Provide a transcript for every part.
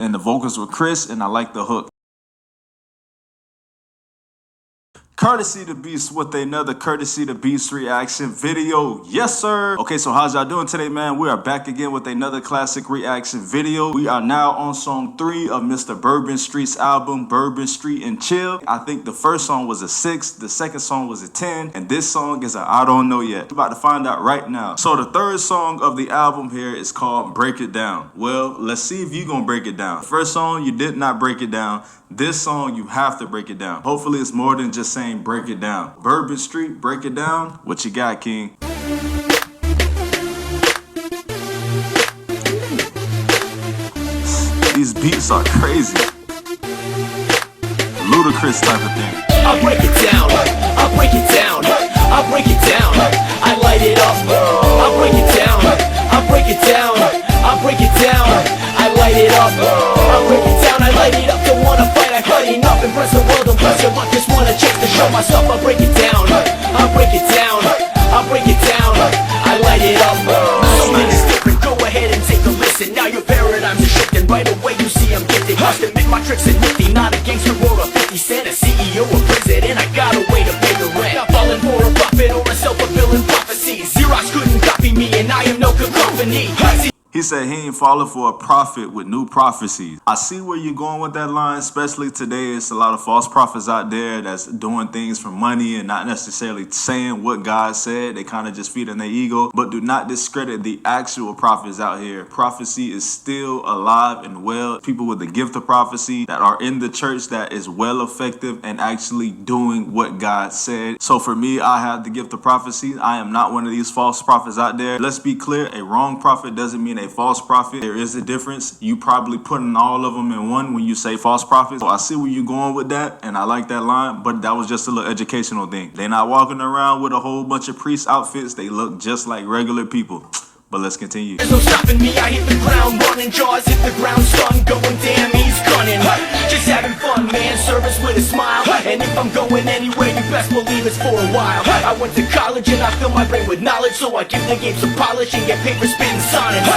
And the vocals were crisp, and I like the hook. Courtesy to Beast with another Courtesy to Beast reaction video. Yes, sir. Okay, so how's y'all doing today, man? We are back again with another classic reaction video. We are now on song 3 of Mr. Burban Street's album, Burban Street and Chill. I think the first song was a 6, the second song was a 10, and this song is a I don't know yet. We're about to find out right now. So the third song of the album here is called Break It Down. Well, let's see if you're gonna break it down. First song, you did not break it down. This song, you have to break it down. Hopefully it's more than just saying break it down. Burban Street, break it down. What you got, King? These beats are crazy. Ludicrous type of thing. I'll break it down. I'll break it down. I'll break it down. I light it up. I'll break it down. I'll break it down. I'll break it down. I light it up. I'll break it down. I light it up. Don't wanna fight. I've had enough. Impress the world. Impress your luck. Just wanna chase to show myself. I'll break it down. I'll break it down. I'll break it down. I light it up. Something is different. Go ahead and take a listen. Now your paradigms are shifting. Right away you see I'm gifted. Must admit my tricks are nifty. Not a gangster or a 50 cent. A CEO or president. I got a way to pay the rent. Not falling for a prophet or a self-fulfilling prophecy. Xerox couldn't copy me and I am no good company. He said he ain't falling for a prophet with new prophecies. I see where you're going with that line, especially today. It's a lot of false prophets out there that's doing things for money and not necessarily saying what God said. They kind of just feeding their ego. But do not discredit the actual prophets out here. Prophecy is still alive and well. People with the gift of prophecy that are in the church that is well effective and actually doing what God said. So for me, I have the gift of prophecy. I am not one of these false prophets out there. Let's be clear, a wrong prophet doesn't mean a false prophet. There is a difference. You probably putting all of them in one when you say false prophet. So I see where you're going with that, and I like that line, but that was just a little educational thing. They're not walking around with a whole bunch of priest outfits. They look just like regular people. But let's continue. There's no stopping me, I hit the ground running, jaws hit the ground, stun going, damn, he's gunning. Just having fun, man, service with a smile. And if I'm going anywhere, you best believe it's for a while. I went to college and I fill my brain with knowledge, so I give the game some polish and get paper spitting sonnets.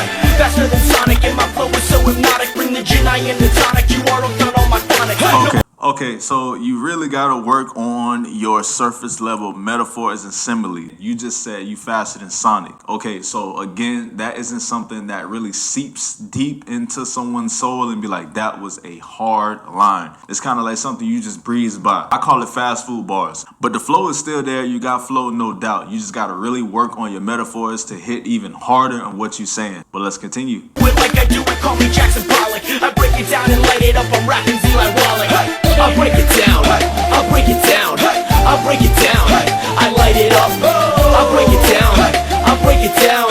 Faster than Sonic, and my flow is so hypnotic. Bring the gin, I am the tonic, you are hooked on all my phonics. Okay, so you really gotta work on your surface level metaphors and simile. You just said you faster than Sonic. Okay, so again, that isn't something that really seeps deep into someone's soul and be like, that was a hard line. It's kind of like something you just breeze by. I call it fast food bars. But the flow is still there. You got flow, no doubt. You just gotta really work on your metaphors to hit even harder on what you're saying. But let's continue. Like I do it, call me Jackson Pollock. I break it down and light it up. I'm rapping Z like Wallach. I'll break it down, I'll break it down, I'll break it down, I light it up. I'll break it down, I'll break it down,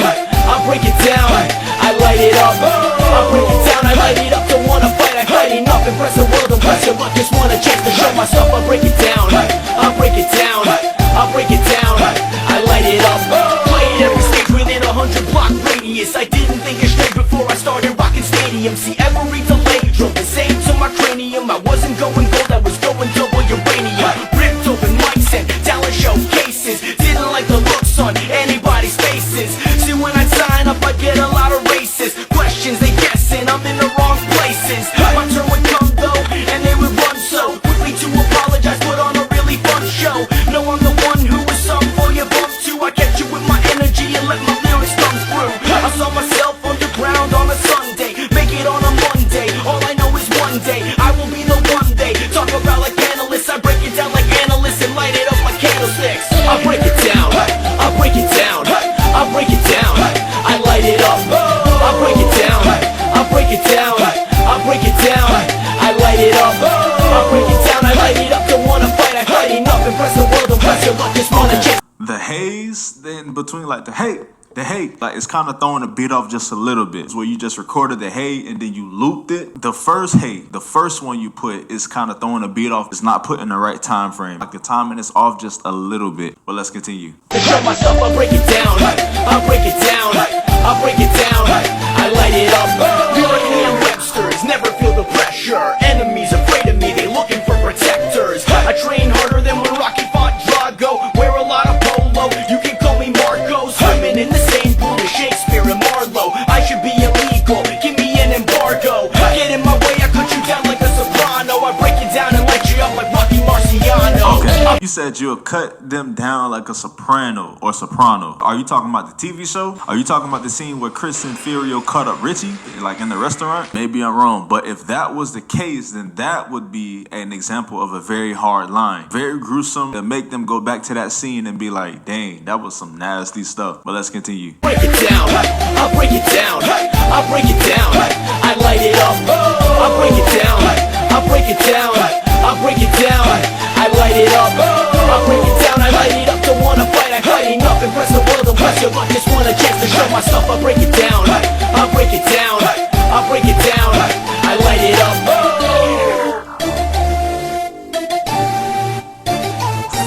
I'll break it down, I light it up. I'll break it down, I light it up. Don't wanna fight, I've had enough. Impress the world, impress your luck. Just want a chance to show myself. I'll break it down, I'll break it down, I'll break it down, I light it up. Playing every stage within 100-block radius. I didn't think it straight before I started rocking stadiums. See, every delay drove the same to my cranium. I wasn't going gold, I was going double uranium. Ripped open mics and talent showcases. Didn't like the looks on anybody's faces. See, when I sign up, I get a lot of races. Questions, they guessing I'm in the wrong places. My turn would come though, and they would run so quickly to apologize. Put on a really fun show. No, I'm the one who was some for your bump to. I catch you with my energy and let my lyrics come through. I saw myself underground on a Sunday, make it on a Monday. All I know is one day I will be the one day. Talk about like analysts, I break it down like analysts and light it up like candlesticks. I'll break it down, I'll break it down, I'll break it down, I light it up. I'll break it down, I'll break it down, I'll break it down, I light it up. I'll break it down, I light it up. Don't wanna fight, I've had enough. Impress the world, impress your luck. Just wanna chase. The haze, then between like the hey, like it's kind of throwing the beat off just a little bit. It's where you just recorded the hey and then you looped it. The first hey, the first one you put is kind of throwing the beat off. It's not put in the right time frame. Like the timing is off just a little bit. But let's continue. To show myself, I'll break it down, I'll break it down, I'll break it down, I light it up. Feel like me and Webster's, never feel the pressure. Enemies afraid of me, they looking for protectors. I train harder than when Rocky fought Drago. Wear a lot of polo, you can call me Marco. Swimming in the same pool as Shakespeare and Marlowe. I should be illegal, give me an embargo. Get in my way You said you'll cut them down like a soprano or soprano. Are you talking about the TV show? Are you talking about the scene where Chris and Furio cut up Richie, like in the restaurant? Maybe I'm wrong, but if that was the case, then that would be an example of a very hard line. Very gruesome to make them go back to that scene and be like, dang, that was some nasty stuff. But let's continue. Break it down, I'll break it down, I'll break it down, I light it up, I'll break it down, I'll break it down, I'll break it down, I light it up, I'll break it down, I light it up, don't wanna fight, I'm fighting up, impress the world, impress your luck, just want a chance to show my stuff, I'll break it down, I'll break it down, I'll break it down, I light it up.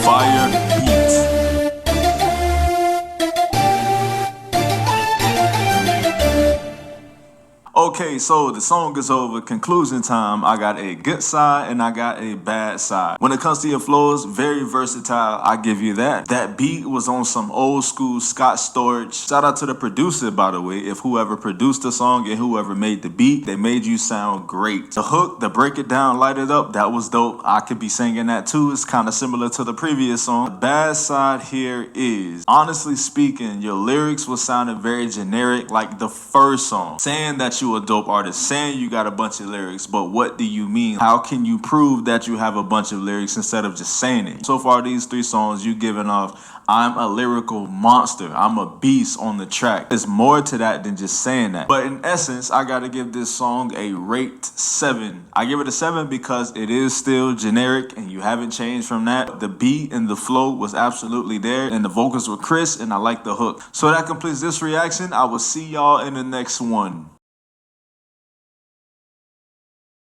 Fire beats. Okay, so the song is over. Conclusion time. I got a good side and I got a bad side. When it comes to your flows, very versatile. I give you that. That beat was on some old school Scott Storch. Shout out to the producer, by the way. If whoever produced the song and whoever made the beat, they made you sound great. The hook, the break it down, light it up, that was dope. I could be singing that too. It's kind of similar to the previous song. The bad side here is, honestly speaking, your lyrics was sounding very generic, like the first song. Saying that you a dope artist, saying you got a bunch of lyrics, but what do you mean? How can you prove that you have a bunch of lyrics instead of just saying it? So far, these 3 songs, you giving off, I'm a lyrical monster. I'm a beast on the track. There's more to that than just saying that. But in essence, I gotta give this song a rate 7. I give it a 7 because it is still generic and you haven't changed from that. The beat and the flow was absolutely there and the vocals were crisp and I like the hook. So that completes this reaction. I will see y'all in the next one.